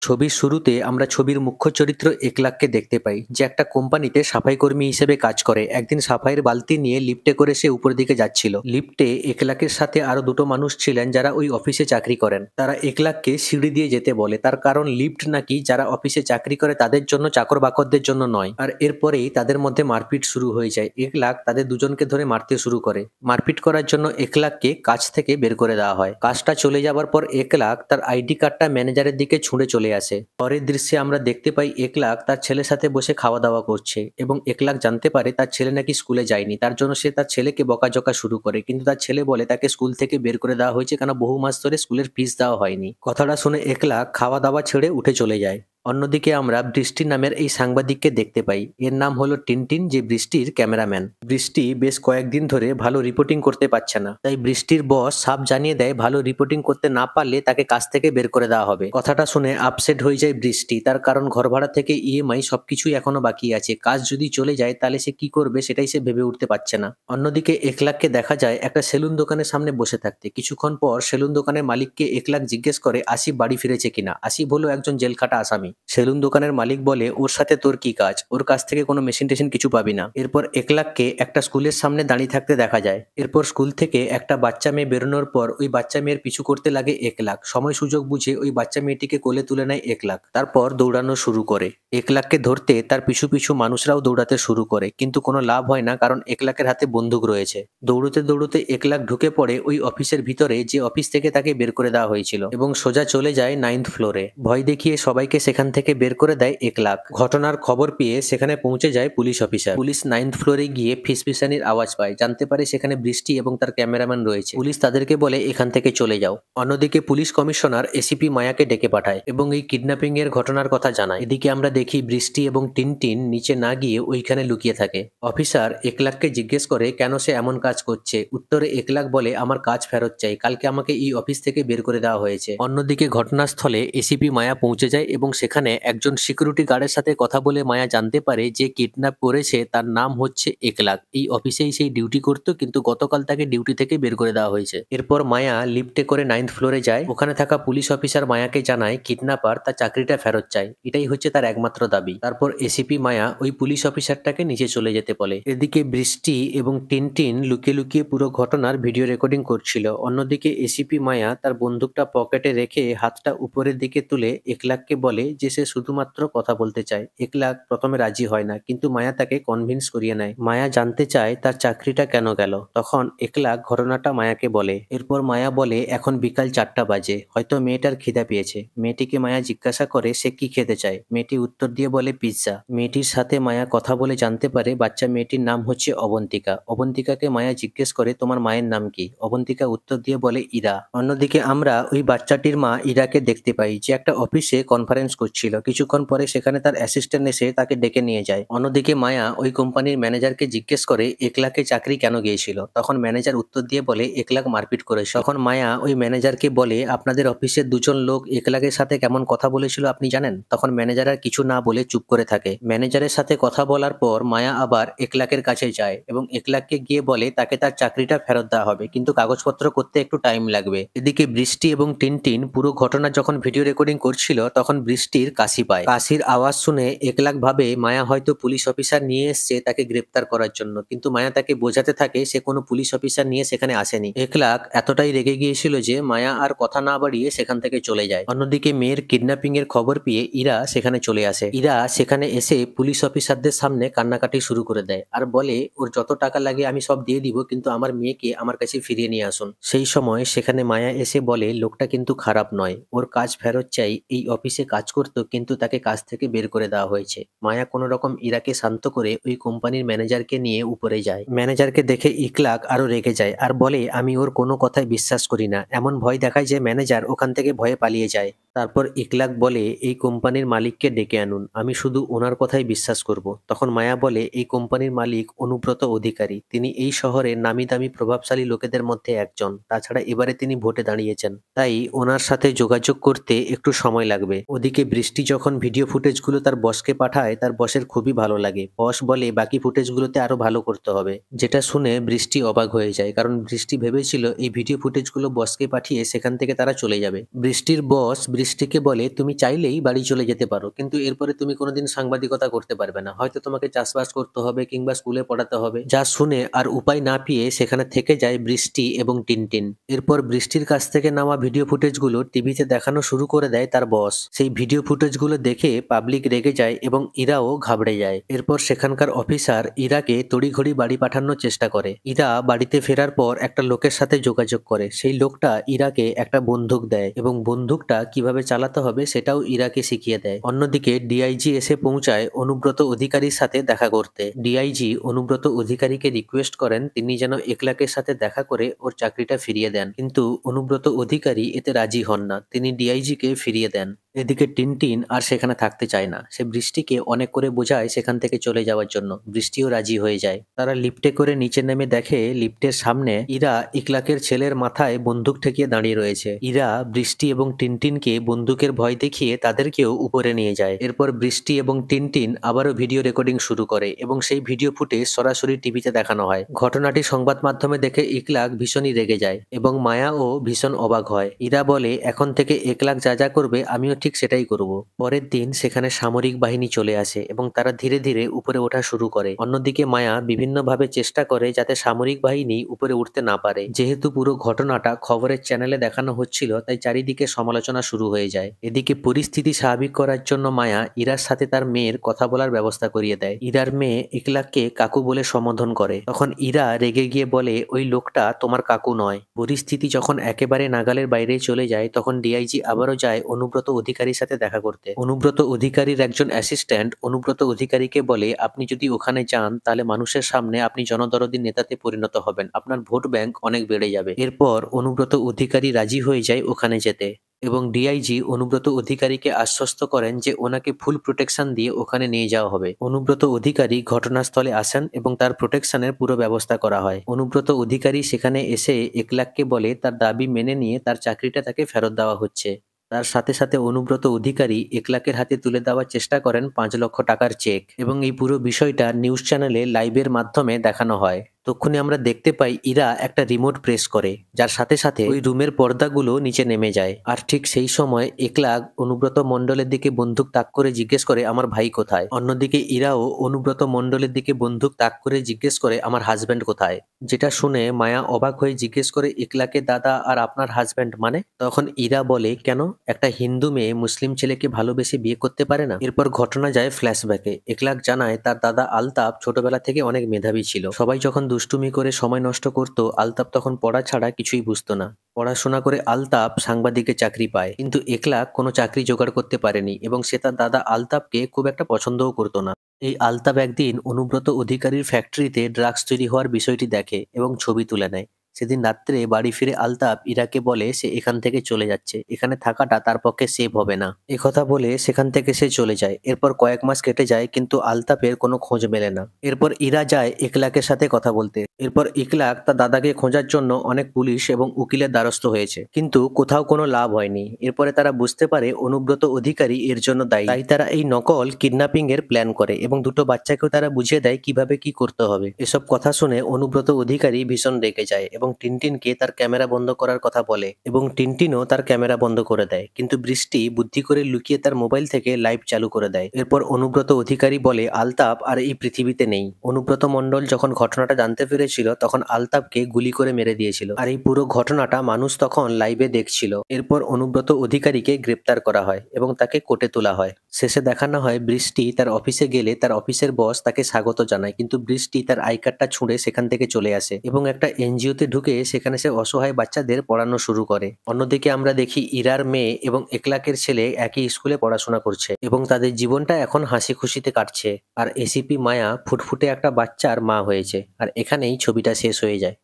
ছবির শুরুতে আমরা ছবির মুখ্য চরিত্র একলাখকে দেখতে পাই, যে একটা কোম্পানিতে সাফাই কর্মী হিসেবে কাজ করে। একদিন সাফাইয়ের বালতি নিয়ে লিফটে করে সে উপর দিকে যাচ্ছিল। লিফটে একলাখের সাথে আরো দুটো মানুষ ছিলেন যারা ওই অফিসে চাকরি করেন। তারা একলাখকে সিঁড়ি দিয়ে যেতে বলে, তার কারণ লিফট নাকি যারা অফিসে চাকরি করে তাদের জন্য, চাকর বাকরদের জন্য নয়। আর এরপরেই তাদের মধ্যে মারপিট শুরু হয়ে যায়। একলাখ তাদের দুজনকে ধরে মারতে শুরু করে। মারপিট করার জন্য একলাখকে কাজ থেকে বের করে দেওয়া হয়। কাজটা চলে যাবার পর একলাখ তার আইডি কার্ডটা ম্যানেজারের দিকে ছুঁড়ে চলে আসে। পরের দৃশ্যে আমরা দেখতে পাই একলাখ তার ছেলের সাথে বসে খাওয়া দাওয়া করছে এবং একলাখ জানতে পারে তার ছেলে নাকি স্কুলে যায়নি। তার জন্য সে তার ছেলেকে বকাঝকা শুরু করে, কিন্তু তার ছেলে বলে তাকে স্কুল থেকে বের করে দেওয়া হয়েছে কারণ বহু মাস ধরে স্কুলের ফিস দেওয়া হয়নি। কথাটা শুনে একলাখ খাওয়া দাওয়া ছেড়ে উঠে চলে যায়। অন্যদিকে আমরা বৃষ্টি নামের এই সাংবাদিককে দেখতে পাই। এর নাম হলো টিনটিন, যে বৃষ্টির ক্যামেরাম্যান। বৃষ্টি বেশ কয়েকদিন ধরে ভালো রিপোর্টিং করতে পারছে না, তাই বৃষ্টির বস সাফ জানিয়ে দেয় ভালো রিপোর্টিং করতে না পারলে তাকে কাজ থেকে বের করে দেওয়া হবে। কথাটা শুনে আপসেট হয়ে যায় বৃষ্টি, তার কারণ ঘর ভাড়া থেকে ইএমআই সবকিছুই এখনো বাকি আছে। কাজ যদি চলে যায় তাহলে সে কি করবে সেটাই সে ভেবে উঠতে পারছে না। অন্যদিকে একলাখকে দেখা যায় একটা সেলুন দোকানের সামনে বসে থাকতে। কিছুক্ষণ পর সেলুন দোকানের মালিককে একলাখ জিজ্ঞেস করে আসিফ বাড়ি ফিরেছে কিনা। আসিফ হলো একজন জেলখাটা আসামি। সেলুন দোকানের মালিক বলে, ওর সাথে তোর কি কাজ, ওর কাছ থেকে কোনো মেশিন টেশিন কিছু পাবি না। এরপর একলাখকে একটা স্কুলের সামনে দাঁড়িয়ে থাকতে দেখা যায়। এরপর স্কুল থেকে একটা বাচ্চা মেয়ে বেরোনোর পর ওই বাচ্চা মেয়ের পিছু করতে লাগে একলাখ। সময় সুযোগ বুঝে ওই বাচ্চা মেয়েটিকে কোলে তুলে নেয় একলাখ, তারপর দৌড়ানো শুরু করে। একলাখকে ধরতে তার পিছু পিছু মানুষরাও দৌড়াতে শুরু করে, কিন্তু কোনো লাভ হয় না কারণ একলাখের হাতে বন্দুক রয়েছে। দৌড়তে দৌড়তে একলাখ ঢুকে পড়ে ওই অফিসের ভিতরে, যে অফিস থেকে তাকে বের করে দেওয়া হয়েছিল, এবং সোজা চলে যায় 9th ফ্লোরে। ভয় দেখিয়ে সবাইকে সেখান থেকে বের করে দেয় একলাখ। ঘটনার খবর পেয়ে সেখানে পৌঁছে যায় পুলিশ অফিসার। পুলিশ 9th ফ্লোরে গিয়ে ফিসফিসানির আওয়াজ পায়, জানতে পারে সেখানে বৃষ্টি এবং তার ক্যামেরাম্যান রয়েছে। পুলিশ তাদেরকে বলে এখান থেকে চলে যাও। অন্যদিকে পুলিশ কমিশনার এসিপি মায়াকে ডেকে পাঠায় এবং এই কিডন্যাপিং এর ঘটনার কথা জানায়। এদিকে আমরা দেখি বৃষ্টি এবং টিনটিন নিচে না গিয়ে ওইখানে লুকিয়ে থাকে। অফিসার একলাখকে জিজ্ঞেস করে কেন সে এমন কাজ করছে। উত্তরে একলাখ বলে আমার কাজ ফেরত চাই, কালকে আমাকে এই অফিস থেকে বের করে দেওয়া হয়েছে। অন্যদিকে ঘটনাস্থলে এসিপি মায়া পৌঁছে যায় এবং সেখানে একজন সিকিউরিটি গার্ডের সাথে কথা বলে মায়া জানতে পারে যে কিডন্যাপ করেছে তার নাম হচ্ছে একলাখ। এই অফিসেই সেই ডিউটি করতো, কিন্তু গতকাল তাকে ডিউটি থেকে বের করে দেওয়া হয়েছে। এরপর মায়া লিফটে করে 9th ফ্লোরে যায়। ওখানে থাকা পুলিশ অফিসার মায়াকে জানায় কিডন্যাপার তার চাকরিটা ফেরত চায়, এটাই হচ্ছে তার একমাত্র দাবি। তারপর এসিপি মায়া ওই পুলিশ অফিসারটাকে নিচে চলে যেতে বলে। এদিকে বৃষ্টি এবং টিনটিন লুকিয়ে লুকিয়ে পুরো ঘটনার ভিডিও রেকর্ডিং করছিল। অন্যদিকে এসিপি মায়া তার বন্দুকটা পকেটে রেখে হাতটা উপরের দিকে তুলে একলাখকে বলে যে সে শুধুমাত্র কথা বলতে চায়। একলাখ প্রথমে রাজি হয় না, কিন্তু মায়া তাকে কনভিন্স করিয়ে নেয়। মায়া জানতে চায় তার চাকরিটা কেন গেল। তখন একলাখ ঘটনাটা মায়াকে বলে। এরপর মায়া বলে এখন বিকাল 4টা বাজে, হয়তো মেয়েটার খিদে পেয়েছে। মেয়েটিকে মায়া জিজ্ঞাসা করে সে কি খেতে চায়। মেয়েটি উত্তর দিয়ে বলে পিৎজা। মেয়েটির সাথে মায়া কথা বলে জানতে পারে বাচ্চা মেয়েটির নাম হচ্ছে অবন্তিকা। অবন্তিকাকে মায়া জিজ্ঞেস করে তোমার মায়ের নাম কি। অবন্তিকা উত্তর দিয়ে বলে ইরা। অন্যদিকে আমরা ওই বাচ্চাটির মা ইরাকে দেখতে পাই, যে একটা অফিসে কনফারেন্স করছিল। কিছুক্ষণ পরে সেখানে তার অ্যাসিস্ট্যান্ট এসে তাকে ডেকে নিয়ে যায়। অন্যদিকে মায়া ওই কোম্পানির ম্যানেজারকে জিজ্ঞেস করে একলাখে চাকরি কেন গিয়েছিল। তখন ম্যানেজার উত্তর দিয়ে বলে একলাখ মারপিট করেছে। তখন মায়া ওই ম্যানেজারকে বলে আপনাদের অফিসের দুজন লোক একলাখের সাথে কেমন কথা বলেছিল আপনি জানেন। তখন ম্যানেজার আর কিছু না বলে চুপ করে থাকে। ম্যানেজারের সাথে কথা বলার পর মায়া আবার একলাখের কাছে যায় এবং একলাখকে গিয়ে বলে তাকে তার চাকরিটা ফেরত দেওয়া হবে, কিন্তু কাগজপত্র করতে একটু টাইম লাগবে। এদিকে বৃষ্টি এবং টিনটিন পুরো ঘটনা যখন ভিডিও রেকর্ডিং করছিল তখন বৃষ্টির কাশি পায়। কাশির আওয়াজ শুনে একলাখ ভাবে মায়া হয়তো পুলিশ অফিসার নিয়ে এসছে তাকে গ্রেপ্তার করার জন্য, কিন্তু মায়া তাকে বোঝাতে থাকে সে কোনো পুলিশ অফিসার নিয়ে সেখানে আসেনি। একলাখ এতটাই রেগে গিয়েছিল যে মায়া আর কথা না বাড়িয়ে সেখান থেকে চলে যায়। অন্যদিকে মেয়ের কিডন্যাপিং এর খবর পেয়ে ইরা সেখানে চলে আসে। ইরা সেখানে এসে পুলিশ অফিসারদের সামনে কান্নাকাটি শুরু করে দেয় আর বলে ওর যত টাকা লাগে আমি সব দিয়ে দিব, কিন্তু আমার মেয়েকে আমার কাছে ফিরিয়ে নিয়ে আসুন। সেই সময় সেখানে মায়া এসে বলে লোকটা কিন্তু খারাপ নয়, ওর কাজ ফেরত চাই। এই অফিসে কাজ করতো কিন্তু তাকে কাজ থেকে বের করে দেওয়া হয়েছে। মায়া কোনো রকম ইরাকে শান্ত করে ওই কোম্পানির ম্যানেজারকে নিয়ে উপরে যায়। ম্যানেজারকে দেখে একলাখ আরো রেগে যায় আর বলে আমি ওর কোনো কথায় বিশ্বাস করি না। এমন ভয় দেখায় যে ম্যানেজার ওখান থেকে ভয়ে পালিয়ে যায়। তারপর একলাখ বলে এই কোম্পানির মালিককে ডেকে আনুন, আমি শুধু ওনার কথাই বিশ্বাস করব। তখন মায়া বলে এই কোম্পানির মালিক অনুব্রত অধিকারী, তিনি এই শহরের নামি দামি প্রভাবশালী লোকেদের মধ্যে একজন। তাছাড়া এবারে তিনি ভোটে দাঁড়িয়েছেন, তাই ওনার সাথে যোগাযোগ করতে একটু সময় লাগবে। ওদিকে বৃষ্টি যখন ভিডিও ফুটেজগুলো তার বসকে পাঠায় তার বসের খুবই ভালো লাগে। বস বলে বাকি ফুটেজগুলোতে আরো ভালো করতে হবে, যেটা শুনে বৃষ্টি অবাক হয়ে যায়, কারণ বৃষ্টি ভেবেছিল এই ভিডিও ফুটেজগুলো বসকে পাঠিয়ে সেখান থেকে তারা চলে যাবে। বৃষ্টির বস বৃষ্টিকে বলে তুমি চাইলেই বাড়ি চলে যেতে পারো, কিন্তু এরপরে তুমি কোনোদিন সাংবাদিকতা করতে পারবে না, হয়তো তোমাকে চাষবাস করতে হবে কিংবা স্কুলে পড়াতে হবে। যা শুনে আর উপায় না পেয়ে সেখানে থেকে যায় বৃষ্টি এবং টিনটিন। এরপর বৃষ্টির কাছ থেকে নেওয়া ভিডিও ফুটেজগুলো টিভিতে দেখানো শুরু করে দেয় তার বস। সেই ভিডিও ফুটেজগুলো দেখে পাবলিক রেগে যায় এবং ইরাও ঘাবড়ে যায়। এরপর সেখানকার অফিসার ইরাকে তড়িঘড়ি বাড়ি পাঠানোর চেষ্টা করে। ইরা বাড়িতে ফেরার পর একটা লোকের সাথে যোগাযোগ করে। সেই লোকটা ইরাকে একটা বন্দুক দেয় এবং বন্দুকটা কিভাবে চালাতে হবে সেটাও ইরাকে শিখিয়ে দেয়। অন্যদিকে ডিআইজি এসে পৌঁছায় অনুব্রত অধিকারীর সাথে দেখা করতে। ডিআইজি অনুব্রত অধিকারীকে রিকোয়েস্ট করেন তিনি যেন একলাকের সাথে দেখা করে ওর চাকরিটা ফিরিয়ে দেন, কিন্তু অনুব্রত অধিকারী এতে রাজি হন না, তিনি ডিআইজিকে ফিরিয়ে দেন। এদিকে টিনটিন আর সেখানে থাকতে চায় না, সে বৃষ্টিকে অনেক করে বোঝায় সেখান থেকে চলে যাওয়ার জন্য। বৃষ্টিও রাজি হয়ে যায়। তারা লিফটে করে নিচে নেমে দেখে লিফটের সামনে ইরা ইকলাকের ছেলের মাথায় বন্দুক ঠেকিয়ে দাঁড়িয়ে রয়েছে। ইরা বৃষ্টি এবং টিনটিনকে বন্দুকের ভয় দেখিয়ে তাদেরকেও উপরে নিয়ে যায়। এরপর বৃষ্টি এবং টিনটিন আবারও ভিডিও রেকর্ডিং শুরু করে এবং সেই ভিডিও ফুটেজ সরাসরি টিভিতে দেখানো হয়। ঘটনাটি সংবাদ মাধ্যমে দেখে ইকলাক ভীষণই রেগে যায় এবং মায়াও ভীষণ অবাক হয়। ইরা বলে এখন থেকে একলাক যা যা করবে আমিও ঠিক সেটাই করব। পরের দিন সেখানে সামরিক বাহিনী চলে আসে এবং তারা ধীরে ধীরে উপরে ওঠা শুরু করে। অন্যদিকে মায়া বিভিন্নভাবে চেষ্টা করে যাতে সামরিক বাহিনী উপরে উঠতে না পারে। যেহেতু পুরো ঘটনাটা খবরের চ্যানেলে দেখানো হচ্ছিল তাই চারিদিকে সমালোচনা শুরু হয়ে যায়। এদিকে পরিস্থিতি স্বাভাবিক করার জন্য মায়া ইরার সাথে তার মেয়ের কথা বলার ব্যবস্থা করিয়ে দেয়। ইরার মেয়ে ইকলাককে কাকু বলে সম্বোধন করে। তখন ইরা রেগে গিয়ে বলে ওই লোকটা তোমার কাকু নয়। পরিস্থিতি যখন একেবারে নাগালের বাইরে চলে যায় তখন ডিআইজি আবারও যায় অনুব্রত অধিকারীর সাথে দেখা করতে। অনুব্রত অধিকারীর একজন অ্যাসিস্ট্যান্ট অনুব্রত অধিকারীকে বলে আপনি যদি ওখানে যান তাহলে মানুষের সামনে আপনি জনদরদি নেতাতে পরিণত হবেন, আপনার ভোট ব্যাংক অনেক বেড়ে যাবে। এরপর অনুব্রত অধিকারী রাজি হয়ে যায় ওখানে যেতে এবং ডিআইজি অনুব্রত অধিকারীকে আশ্বস্ত করেন যে ওনাকে ফুল প্রোটেকশন দিয়ে ওখানে নিয়ে যাওয়া হবে। অনুব্রত অধিকারী ঘটনাস্থলে আসেন এবং তার প্রোটেকশনের পুরো ব্যবস্থা করা হয়। অনুব্রত অধিকারী সেখানে এসে একলাককে বলে তার দাবি মেনে নিয়ে তার চাকরিটা তাকে ফেরত দেওয়া হচ্ছে। তার সাথে সাথে অনুব্রত অধিকারী একলাকের হাতে তুলে দেওয়ার চেষ্টা করেন 5 লক্ষ টাকার চেক এবং এই পুরো বিষয়টা নিউজ চ্যানেলে লাইভের মাধ্যমে দেখানো হয়। তক্ষুনি আমরা দেখতে পাই ইরা একটা রিমোট প্রেস করে, যার সাথে সাথে ওই রুমের পর্দাগুলো নিচে নেমে যায়। আর ঠিক সেই সময় একলাক অনুব্রত মণ্ডলের দিকে বন্দুক তাক করে জিজ্ঞেস করে আমার ভাই কোথায়। অন্যদিকে ইরাও অনুব্রত মণ্ডলের দিকে বন্দুক তাক করে জিজ্ঞেস করে আমার হাজব্যান্ড কোথায়। যেটা শুনে মায়া অবাক হয়ে জিজ্ঞেস করে একলাকে দাদা আর আপনার হাজব্যান্ড মানে? তখন ইরা বলে কেন, একটা হিন্দু মেয়ে মুসলিম ছেলেকে ভালোবেসে বিয়ে করতে পারে না? এরপর ঘটনা যায় ফ্ল্যাশব্যাকে। একলাক জানায় তার দাদা আলতাফ ছোটবেলা থেকে অনেক মেধাবী ছিল। সবাই যখন দুষ্টুমি করে সময় নষ্ট করত আলতাফ তখন পড়া ছাড়া কিছুই বুঝতো না। পড়াশোনা করে আলতাফ সাংবাদিকের চাকরি পায়, কিন্তু একলাক কোনো চাকরি জোগাড় করতে পারেনি এবং সে তার দাদা আলতাফকে খুব একটা পছন্দও করতো না। এই আলতাফ একদিন অনুব্রত অধিকারীর ফ্যাক্টরিতে ড্রাগস তৈরি হওয়ার বিষয়টি দেখে এবং ছবি তুলে নেয়। সেদিন রাত্রে বাড়ি ফিরে আলতাফ ইরাকে বলে সে এখান থেকে চলে যাচ্ছে, এখানে থাকাটা তার পক্ষে সেভ হবে না। একথা বলে সেখান থেকে সে চলে যায়। এরপর কয়েক মাস কেটে যায় কিন্তু আলতাফের কোনো খোঁজ মেলে না। এরপর ইরা যায় একলাকের সাথে কথা বলতে। এরপর একলাক তার দাদাকে খোঁজার জন্য অনেক পুলিশ এবং উকিলের দ্বারস্থ হয়েছে, কিন্তু কোথাও কোনো লাভ হয়নি। এরপরে তারা বুঝতে পারে অনুব্রত অধিকারী এর জন্য দায়ী, তাই তারা এই নকল কিডন্যাপিং এর প্ল্যান করে এবং দুটো বাচ্চাকেও তারা বুঝিয়ে দেয় কিভাবে কি করতে হবে। এসব কথা শুনে অনুব্রত অধিকারী ভীষণ রেগে যায় এবং টিনটিনকে তার ক্যামেরা বন্ধ করার কথা বলে এবং টিনটিনও তার ক্যামেরা বন্ধ করে দেয়, কিন্তু বৃষ্টি বুদ্ধি করে লুকিয়ে তার মোবাইল থেকে লাইভ চালু করে দেয়। এরপর অনুব্রত অধিকারী বলে আলতাফ আর এই পৃথিবীতে নেই। অনুব্রত মণ্ডল যখন ঘটনাটা জানতে পেরেছিল তখন আলতাফকে গুলি করে মেরে দিয়েছিল আর এই পুরো ঘটনাটা মানুষ তখন লাইভে দেখছিল। এরপর অনুব্রত অধিকারীকে গ্রেপ্তার করা হয় এবং তাকে কোর্টে তোলা হয়। শেষে দেখানো হয় বৃষ্টি তার অফিসে গেলে তার অফিসের বস তাকে স্বাগত জানায়, কিন্তু বৃষ্টি তার আই কার্ডটা ছুঁড়ে সেখান থেকে চলে আসে এবং একটা এনজিওতে ঢুকে সেখানে সে অসহায় বাচ্চাদের পড়ানো শুরু করে। অন্যদিকে আমরা দেখি ইরার মেয়ে এবং একলাকের ছেলে একই স্কুলে পড়াশোনা করছে এবং তাদের জীবনটা এখন হাসি খুশিতে কাটছে। আর এসিপি মায়া ফুটফুটে একটা বাচ্চার মা হয়েছে। আর এখানেই ছবিটা শেষ হয়ে যায়।